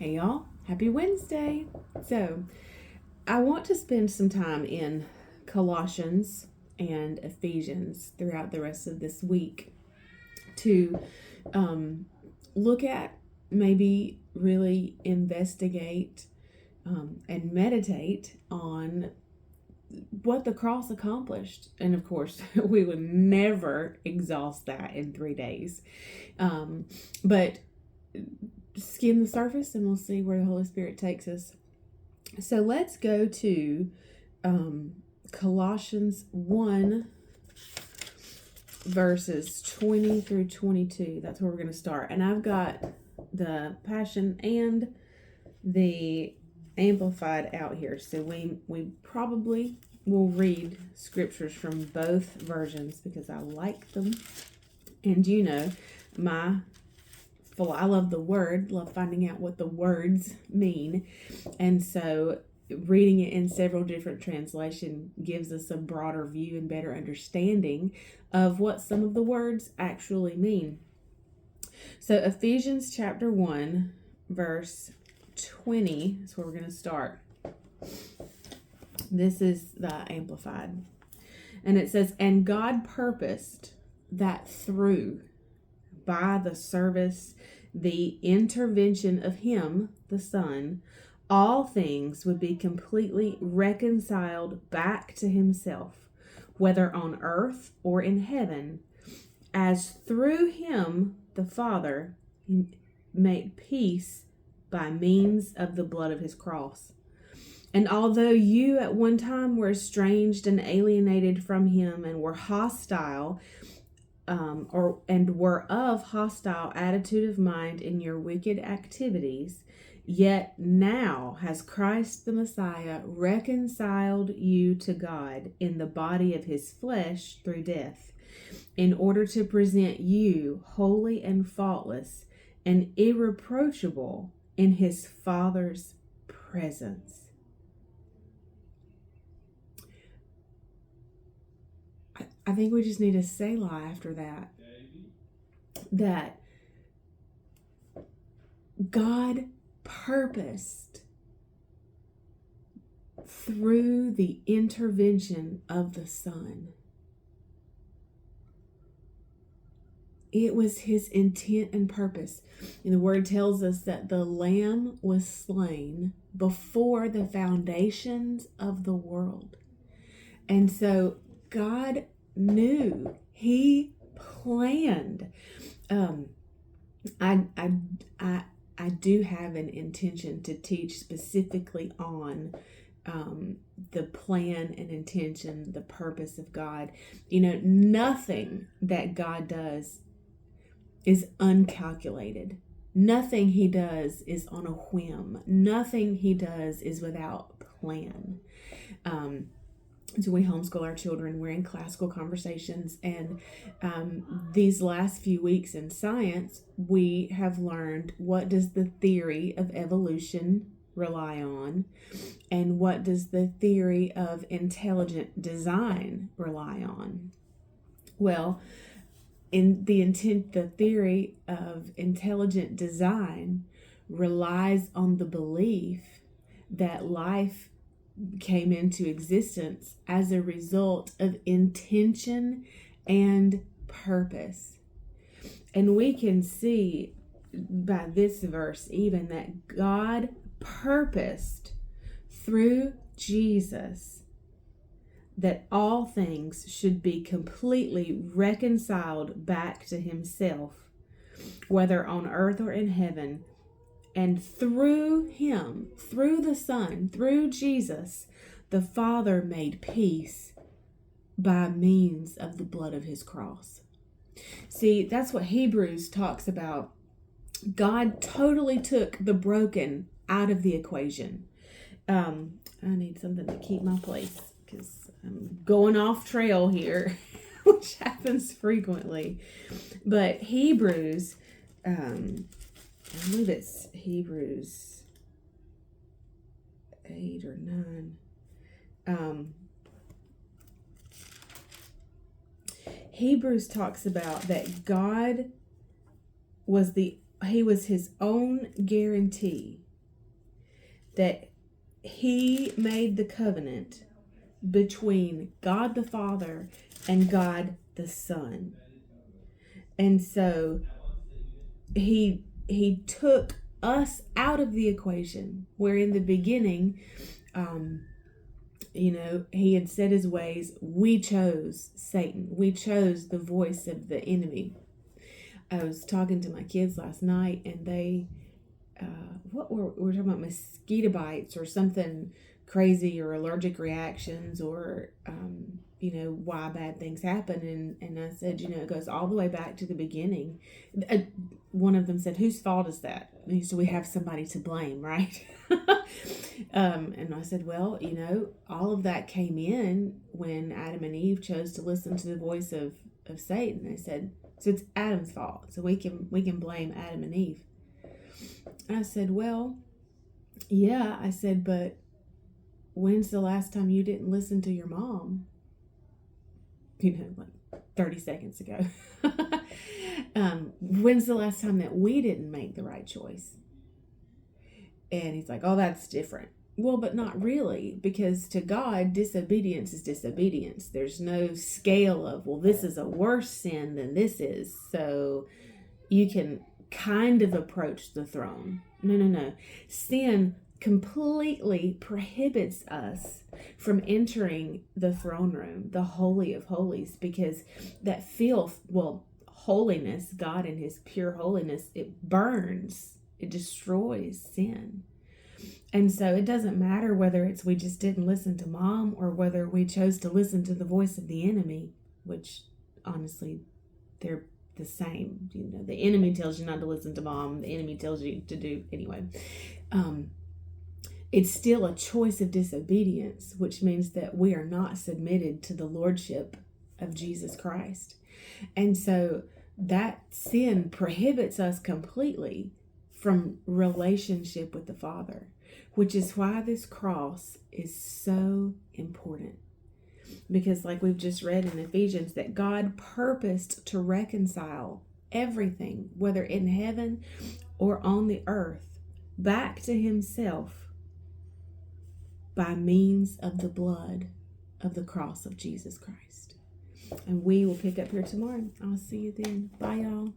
Hey y'all, happy Wednesday. So, I want to spend some time in Colossians and Ephesians throughout the rest of this week to look at, maybe really investigate and meditate on what the cross accomplished. And of course, we would never exhaust that in 3 days. But skim the surface and we'll see where the Holy Spirit takes us. So let's go to Colossians 1 verses 20 through 22. That's where we're going to start. And I've got the Passion and the Amplified out here. So we probably will read scriptures from both versions because I like them. And I love the word, love finding out what the words mean. And so reading it in several different translations gives us a broader view and better understanding of what some of the words actually mean. So Ephesians chapter 1, verse 20 is where we're going to start. This is the Amplified. And it says, "And God purposed that by the service, the intervention of him, the Son, all things would be completely reconciled back to himself, whether on earth or in heaven, as through him, the Father, he made peace by means of the blood of his cross. And although you at one time were estranged and alienated from him and were hostile, were of hostile attitude of mind in your wicked activities, yet now has Christ the Messiah reconciled you to God in the body of his flesh through death, in order to present you holy and faultless and irreproachable in his Father's presence." I think we just need a Selah after that. That God purposed through the intervention of the Son. It was his intent and purpose. And the word tells us that the Lamb was slain before the foundations of the world. And so God knew, he planned. I do have an intention to teach specifically on the plan and intention, the purpose of God. Nothing that God does is uncalculated. Nothing he does is on a whim. Nothing he does is without plan. So we homeschool our children. We're in classical conversations. And these last few weeks in science, we have learned, what does the theory of evolution rely on? And what does the theory of intelligent design rely on? Well, the theory of intelligent design relies on the belief that life came into existence as a result of intention and purpose. And we can see by this verse even that God purposed through Jesus that all things should be completely reconciled back to himself, whether on earth or in heaven. And through him, through the Son, through Jesus, the Father made peace by means of the blood of his cross. See, that's what Hebrews talks about. God totally took the broken out of the equation. I need something to keep my place because I'm going off trail here, which happens frequently. But Hebrews, I believe it's Hebrews 8 or 9. Hebrews talks about that God was his own guarantee that he made the covenant between God the Father and God the Son. And so he took us out of the equation, where in the beginning, he had set his ways. We chose Satan. We chose the voice of the enemy. I was talking to my kids last night, and they we were talking about mosquito bites or something crazy, or allergic reactions, or why bad things happen. And I said, it goes all the way back to the beginning. One of them said, whose fault is that? So we have somebody to blame, right? And I said, well, all of that came in when Adam and Eve chose to listen to the voice of Satan. They said, so it's Adam's fault, so we can blame Adam and Eve. I said, well, yeah. I said, but when's the last time you didn't listen to your mom? Like 30 seconds ago. When's the last time that we didn't make the right choice? And he's like, oh, that's different. Well, but not really, because to God, disobedience is disobedience. There's no scale of, well, this is a worse sin than this is, so you can kind of approach the throne. No. Sin completely prohibits us from entering the throne room, the Holy of Holies, because that filth, holiness, God in his pure holiness, it burns, it destroys sin. And so it doesn't matter whether it's we just didn't listen to mom, or whether we chose to listen to the voice of the enemy, which honestly, they're the same. The enemy tells you not to listen to mom, the enemy tells you to do anyway. It's still a choice of disobedience, which means that we are not submitted to the lordship of Jesus Christ. And so that sin prohibits us completely from relationship with the Father, which is why this cross is so important. Because like we've just read in Ephesians, that God purposed to reconcile everything, whether in heaven or on the earth, back to himself by means of the blood of the cross of Jesus Christ. And we will pick up here tomorrow. I'll see you then. Bye, y'all.